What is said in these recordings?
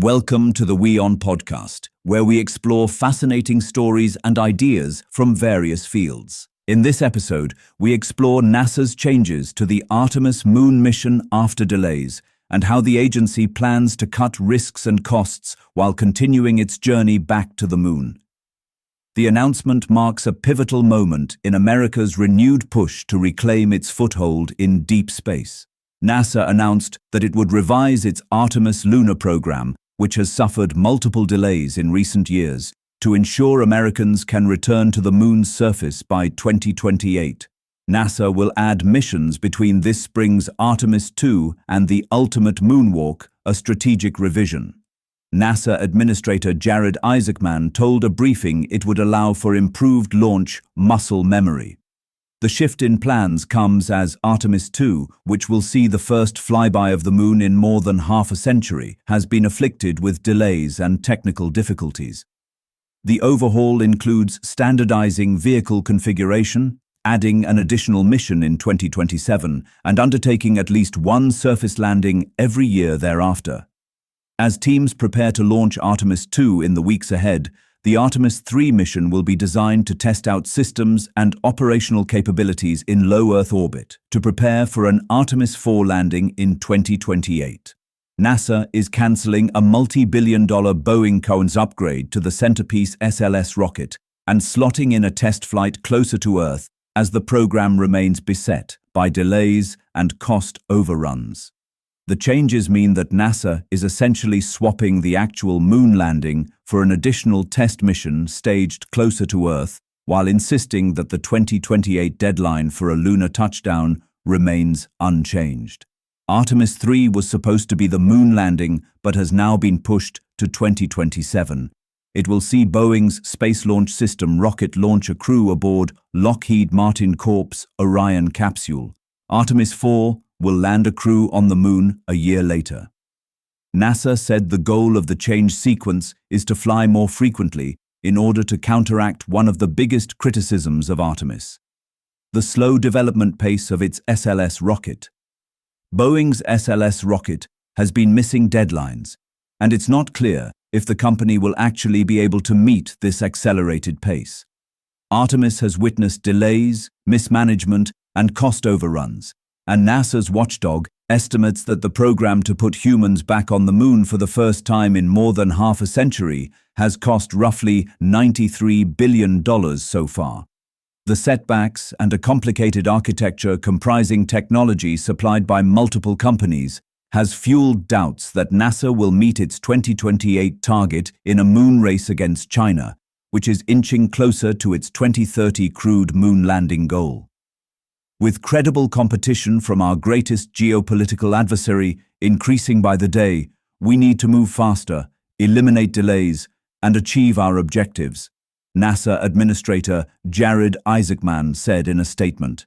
Welcome to the WION podcast, where we explore fascinating stories and ideas from various fields. In this episode, we explore NASA's changes to the Artemis Moon mission after delays, and how the agency plans to cut risks and costs while continuing its journey back to the moon. The announcement marks a pivotal moment in America's renewed push to reclaim its foothold in deep space. NASA announced that it would revise its Artemis lunar program, which has suffered multiple delays in recent years, to ensure Americans can return to the moon's surface by 2028. NASA will add missions between this spring's Artemis 2 and the ultimate moonwalk, a strategic revision. NASA Administrator Jared Isaacman told a briefing it would allow for improved launch muscle memory. The shift in plans comes as Artemis 2, which will see the first flyby of the moon in more than half a century, has been afflicted with delays and technical difficulties. The overhaul includes standardizing vehicle configuration, adding an additional mission in 2027, and undertaking at least one surface landing every year thereafter. As teams prepare to launch Artemis 2 in the weeks ahead, the Artemis 3 mission will be designed to test out systems and operational capabilities in low Earth orbit to prepare for an Artemis 4 landing in 2028. NASA is canceling a multi-billion-dollar Boeing Cohen's upgrade to the Centerpiece SLS rocket and slotting in a test flight closer to Earth as the program remains beset by delays and cost overruns. The changes mean that NASA is essentially swapping the actual moon landing for an additional test mission staged closer to Earth, while insisting that the 2028 deadline for a lunar touchdown remains unchanged. Artemis 3 was supposed to be the moon landing, but has now been pushed to 2027. It will see Boeing's Space Launch System rocket launch a crew aboard Lockheed Martin Corp's Orion capsule. Artemis 4 will land a crew on the moon a year later. NASA said the goal of the change sequence is to fly more frequently in order to counteract one of the biggest criticisms of Artemis: the slow development pace of its SLS rocket. Boeing's SLS rocket has been missing deadlines, and it's not clear if the company will actually be able to meet this accelerated pace. Artemis has witnessed delays, mismanagement, and cost overruns, and NASA's watchdog estimates that the program to put humans back on the moon for the first time in more than half a century has cost roughly $93 billion so far. The setbacks and a complicated architecture comprising technology supplied by multiple companies has fueled doubts that NASA will meet its 2028 target in a moon race against China, which is inching closer to its 2030 crewed moon landing goal. With credible competition from our greatest geopolitical adversary increasing by the day, we need to move faster, eliminate delays, and achieve our objectives, NASA Administrator Jared Isaacman said in a statement.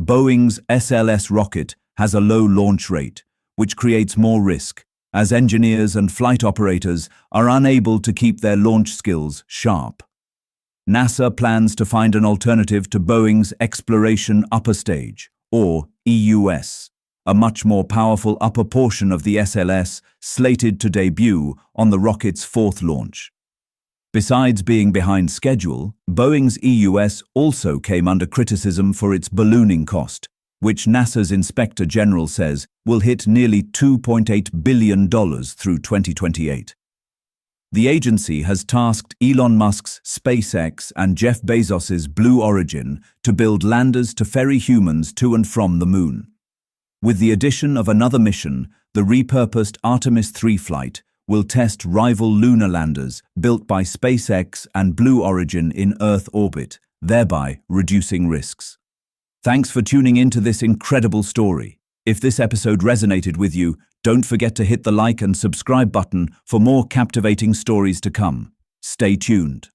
Boeing's SLS rocket has a low launch rate, which creates more risk, as engineers and flight operators are unable to keep their launch skills sharp. NASA plans to find an alternative to Boeing's Exploration Upper Stage, or EUS, a much more powerful upper portion of the SLS slated to debut on the rocket's fourth launch. Besides being behind schedule, Boeing's EUS also came under criticism for its ballooning cost, which NASA's Inspector General says will hit nearly $2.8 billion through 2028. The agency has tasked Elon Musk's SpaceX and Jeff Bezos's Blue Origin to build landers to ferry humans to and from the moon. With the addition of another mission, the repurposed Artemis 3 flight will test rival lunar landers built by SpaceX and Blue Origin in Earth orbit, thereby reducing risks. Thanks for tuning into this incredible story. If this episode resonated with you, don't forget to hit the like and subscribe button for more captivating stories to come. Stay tuned.